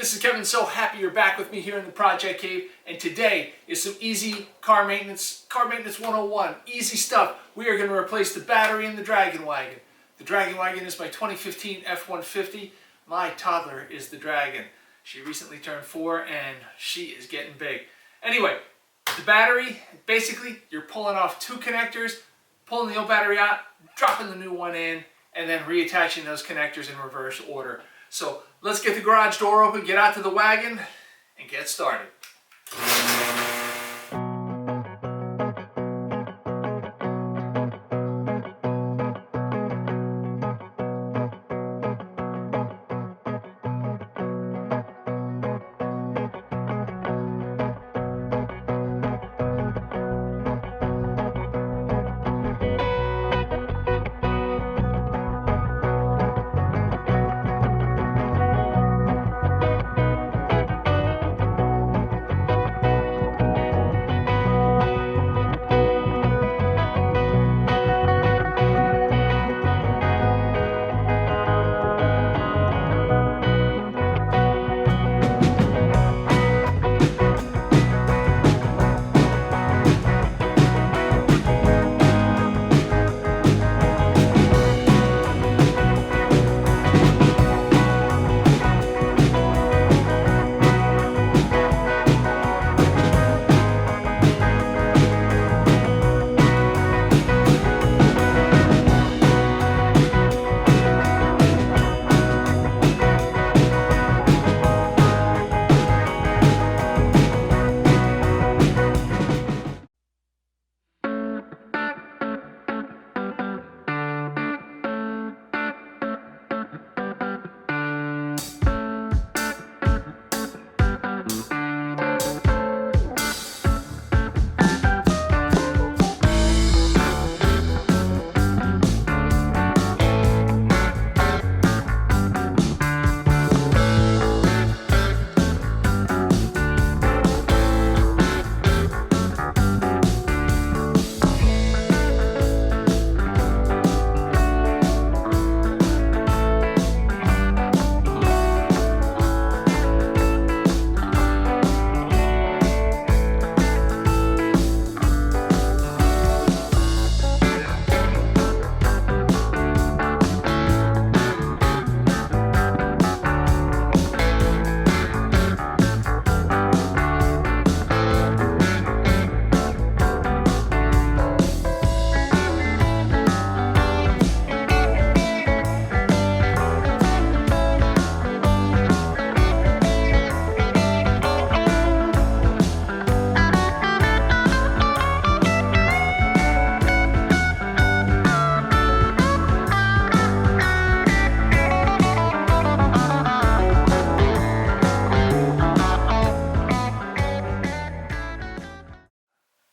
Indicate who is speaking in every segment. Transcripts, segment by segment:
Speaker 1: this is Kevin. So happy you're back with me here in the Project Cave. And today is some easy car maintenance 101. Easy stuff. We are going to replace the battery in the Dragon Wagon. The Dragon Wagon is my 2015 F-150. My toddler is the Dragon. She recently turned 4 and she is getting big. Anyway, the battery, basically you're pulling off 2 connectors, pulling the old battery out, dropping the new one in, and then reattaching those connectors in reverse order. So let's get the garage door open, get out to the wagon, and get started.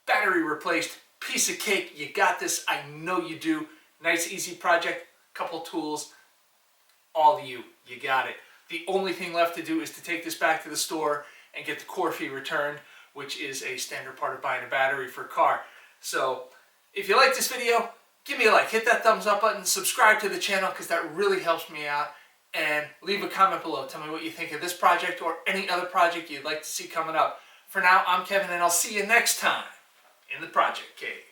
Speaker 1: Battery replaced, piece of cake. You got this. I know you do. Nice, easy project. Couple tools. All you got it. The only thing left to do is to take this back to the store and get the core fee returned, which is a standard part of buying a battery for a car. So if you like this video, give me a like. Hit that thumbs up button. Subscribe to the channel because that really helps me out. And leave a comment below. Tell me what you think of this project or any other project you'd like to see coming up. For now, I'm Kevin, and I'll see you next time in the Project Cave.